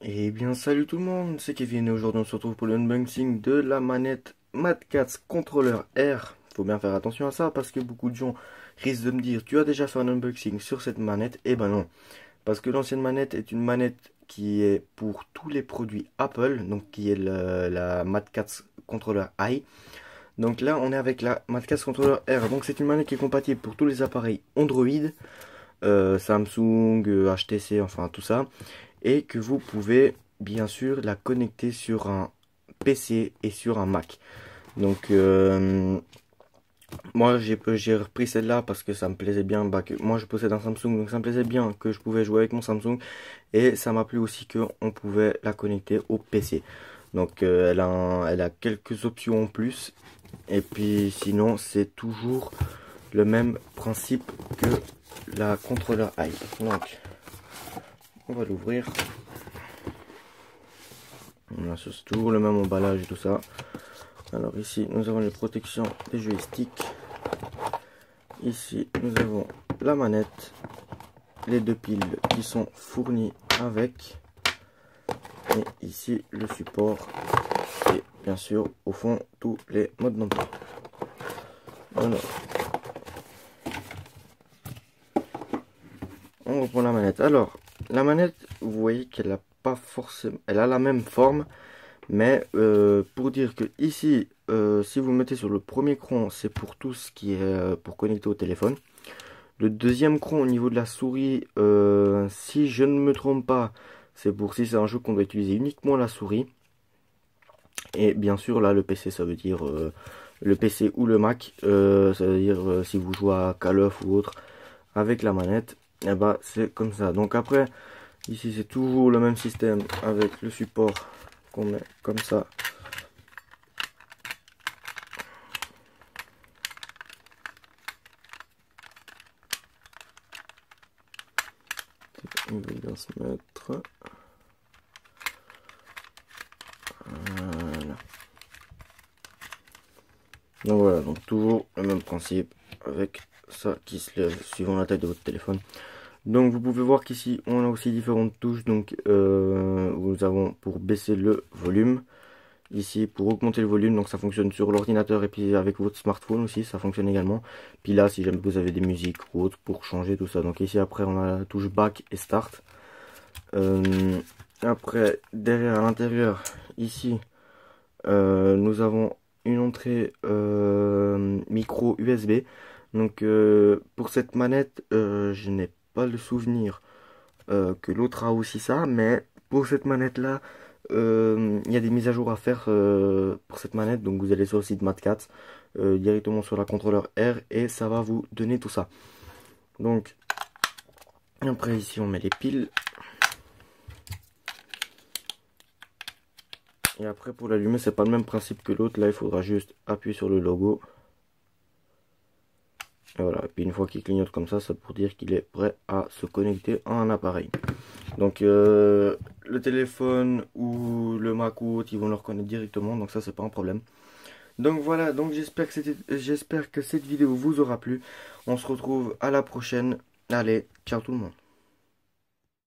Et bien salut tout le monde, c'est Kevin et aujourd'hui on se retrouve pour l'unboxing de la manette Mad Catz Controller R. Faut bien faire attention à ça parce que beaucoup de gens risquent de me dire tu as déjà fait un unboxing sur cette manette. Eh ben non, parce que l'ancienne manette est une manette qui est pour tous les produits Apple, donc qui est la Mad Catz Controller i. Donc là on est avec la Mad Catz Controller R, donc c'est une manette qui est compatible pour tous les appareils Android, Samsung, HTC, enfin tout ça, et que vous pouvez bien sûr la connecter sur un PC et sur un Mac. Donc moi j'ai repris celle-là parce que ça me plaisait bien, moi je possède un Samsung, donc ça me plaisait bien que je pouvais jouer avec mon Samsung, et ça m'a plu aussi qu'on pouvait la connecter au PC. Donc elle a quelques options en plus, et puis sinon c'est toujours le même principe que la contrôleur i. Donc on va l'ouvrir. C'est toujours le même emballage et tout ça. Alors ici nous avons les protections des joysticks. Ici nous avons la manette, les deux piles qui sont fournies avec, et ici le support, et bien sûr au fond tous les modes d'emploi. Alors on reprend la manette. Alors la manette, vous voyez qu'elle a pas forcément, elle a la même forme, mais pour dire que ici si vous mettez sur le premier cran, c'est pour tout ce qui est pour connecter au téléphone. Le deuxième cran au niveau de la souris, si je ne me trompe pas, c'est pour si c'est un jeu qu'on doit utiliser uniquement la souris. Et bien sûr là le PC, ça veut dire le PC ou le Mac, ça veut dire si vous jouez à Call of ou autre avec la manette, et bah c'est comme ça. Donc après ici c'est toujours le même système avec le support qu'on met comme ça. Il va bien se mettre. Voilà. Donc voilà, donc toujours le même principe avec ça qui se lève suivant la taille de votre téléphone. Donc vous pouvez voir qu'ici on a aussi différentes touches. Donc nous avons pour baisser le volume, ici pour augmenter le volume, donc ça fonctionne sur l'ordinateur et puis avec votre smartphone aussi ça fonctionne également. Puis là si jamais vous avez des musiques ou autres pour changer tout ça. Donc ici après on a la touche back et start. Après derrière à l'intérieur ici nous avons une entrée micro USB. Donc pour cette manette je n'ai pas le souvenir que l'autre a aussi ça, mais pour cette manette là il y a des mises à jour à faire pour cette manette. Donc vous allez sur le site Mad Catz directement sur la contrôleur R et ça va vous donner tout ça. Donc après ici on met les piles. Et après pour l'allumer c'est pas le même principe que l'autre, là il faudra juste appuyer sur le logo. Et voilà, et puis une fois qu'il clignote comme ça, c'est pour dire qu'il est prêt à se connecter à un appareil. Donc le téléphone ou le Mac ou autre, ils vont le reconnaître directement, donc ça c'est pas un problème. Donc voilà, donc j'espère que cette vidéo vous aura plu. On se retrouve à la prochaine. Allez, ciao tout le monde.